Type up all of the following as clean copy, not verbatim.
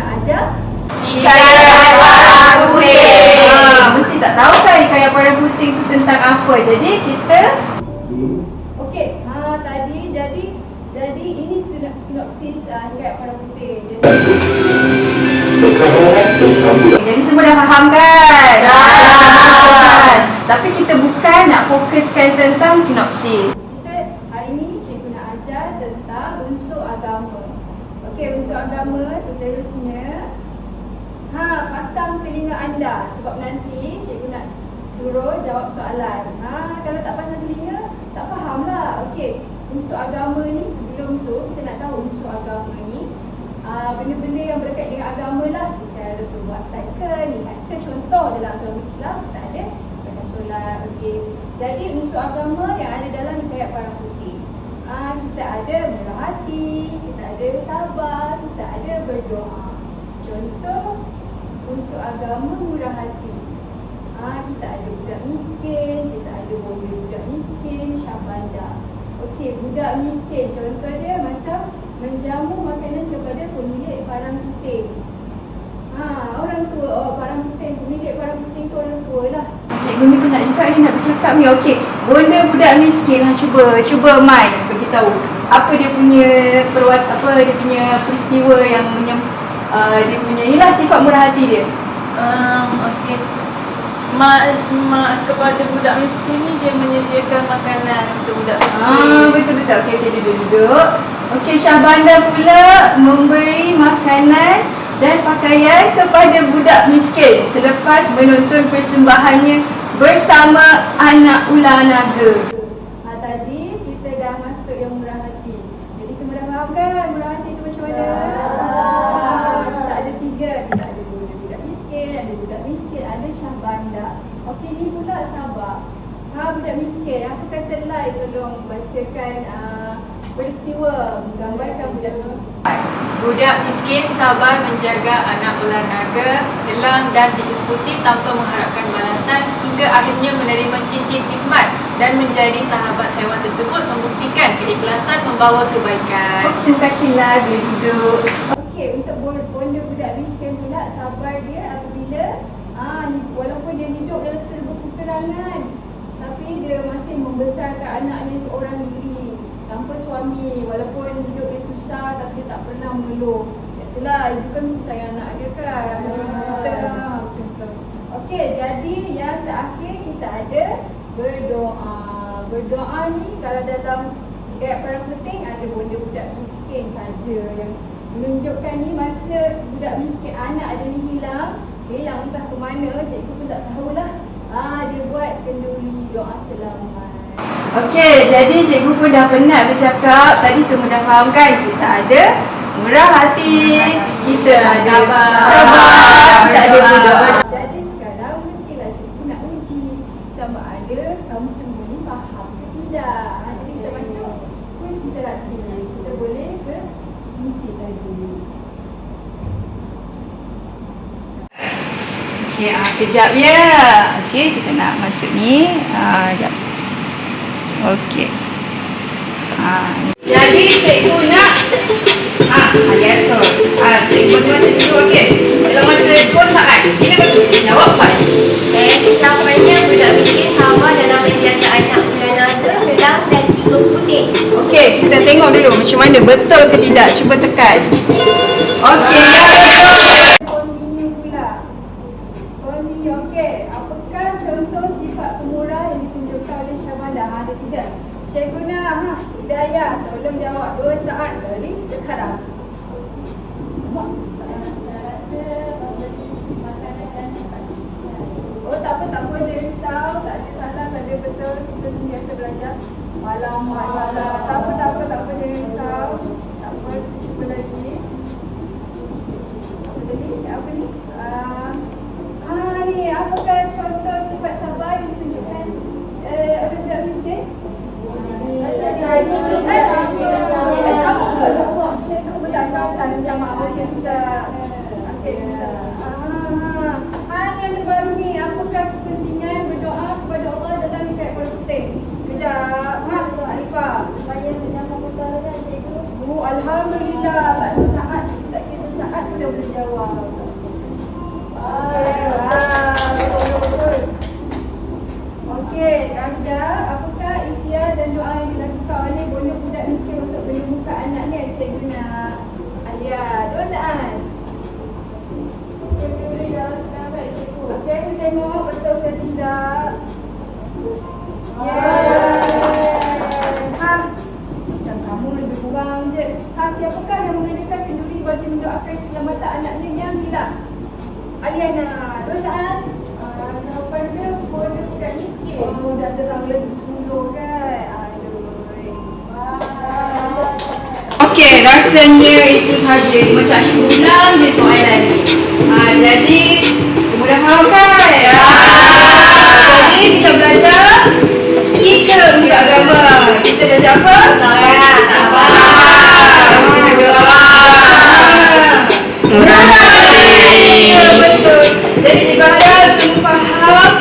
nak ajar Hikayat Parang Puting. Mesti tak tahu kan Hikayat Parang Puting tu tentang apa. Jadi kita okey, jadi ini sinopsis Hikayat Parang Puting. Jadi semua dah faham kan? Dah. Tapi kita bukan nak fokuskan tentang sinopsis. Kita hari ni cikgu nak ajar tentang unsur agama. Okey, unsur agama seterusnya. Pasang telinga anda sebab nanti cikgu nak suruh jawab soalan. Kalau tak pasang telinga, tak faham lah. Okey, unsur agama ni sebelum tu kita nak tahu unsur agama ni benda-benda yang berkait dengan agama lah, secara perbuatan ke, niat ke. Contoh dalam agama Islam kita ada ibadah solat. Okey, jadi unsur agama yang ada dalam Hikayat Parang Puting, kita ada murah hati, kita ada sabar, kita ada berdoa. Contoh unsur agama murah hati, kita ada budak miskin, kita ada bonda budak miskin, syahbanda. Okey, budak miskin contoh dia macam menjamu makanan kepada pemilik parang puting. Orang tua parang puting, pemilik parang puting tu orang tua lah. Cikgu ni penat juga ni nak bercakap ni. Okey, bonda budak miskin, cuba Mai beritahu apa dia punya dia punya peristiwa yang dia punya inilah sifat murah hati dia. Okey. Mak kepada budak miskin ni dia menyediakan makanan untuk budak miskin. Betul. Okey, duduk. Okey, Syahbanda pula memberi makanan dan pakaian kepada budak miskin selepas menonton persembahannya bersama anak ular naga. Tadi kita dah masuk yang murah hati. Jadi semua dah faham kan murah hati tu macam mana? Kita ada tiga. Kita ada budak miskin, ada Syahbanda. Okey, ni pula sabar. Budak miskin, aku kata Lai tolong bacakan peristiwa menggambarkan budak miskin. Budak miskin sabar menjaga anak ular naga, elang dan tikus putih tanpa mengharapkan balasan hingga akhirnya menerima cincin hikmat dan menjadi sahabat haiwan tersebut, membuktikan keikhlasan membawa kebaikan. Terima kasihlah, duduk. Okey, untuk bonda budak miskin pula sabar dia apabila walaupun dia hidup dalam serba kekurangan, tapi dia masih membesarkan anaknya seorang diri tanpa suami. Walaupun hidup dia susah tapi dia tak pernah mengeluh. Biasalah ibu kan mesti sayang anak dia kan, macam kita macam tu. Okey, jadi yang terakhir kita ada berdoa. Berdoa ni kalau dalam Hikayat Parang Puting ada bonda budak miskin saja yang menunjukkan ni masa budak miskin anak dia ni hilang entah ke mana, cikgu pun tak tahulah. Dia buat kenduri doa selamat. Okey, jadi cikgu pun dah penat bercakap. Tadi semua dah faham kan? Kita ada murah hati, kita ada sabar, kita ada berdoa. Jadi sekarang mestilah cikgu nak uji sama ada kamu semua ni faham ke tidak. Jadi kita masuk kuis interaktif. Kita boleh ke meeting lagi. Okey, kejap ya. Okey, kita nak masuk ni. Sekejap. Okey. Jadi cikgu nak hari tu. Cikgu bagi masa dulu, okey. Dalam masa 2 saat. Sila bagi jawab Pak. Jawapannya budak miskin sabar dalam menjaga anak ular naga, elang dan tikus putih. Okey, kita tengok dulu macam mana betul ke tidak. Cuba tekan. Okey, ya betul. Okey, apakah contoh sifat pemurah yang ditunjukkan oleh Syahbanda? Ada 3. Cikgu nak Hidayah tolong jawab 2 saat dari sekarang. Tak apa, jangan risau. Tak ada salah, tak ada betul. Kita sentiasa belajar. Alamak, salah. Tak apa, jangan risau. Tak apa, cuba lagi. Apa ni? Ni, apakah contoh sifat sabar yang ditunjukkan oleh budak miskin? Sama ke? Cikgu berdasaran jamaah kita. Yang terbaru ni, apakah kepentingan berdoa kepada Allah dalam Hikayat Parang Puting? Kejap, Arifah. Supaya menjaga perkara dan cikgu. Alhamdulillah, tak ada saat. Tak kira saat pun dah boleh jawab. tengok betul ke tidak. Ha, macam sama lebih kurang je. Ha, siapakah yang mengadakan kenduri bagi mendoakan keselamatan anaknya yang hilang? Aliana, Rozan. Jawapan dia bodoh budak miskin. Oh, dah terang lagi sulur kan. Aduh. Okey, rasanya itu saja. Macam Asyik ulang je soalan ni. Jadi, semua dah faham kan? Jadi, kita belajar 3 unsur agama. Kita belajar apa? Sabar. Betul. Jadi, jika ada semua faham,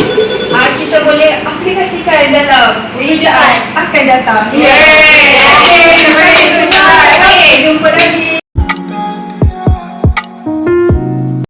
kita boleh aplikasikan dalam pekerjaan akan datang. Yeay! Okey, jumpa lagi.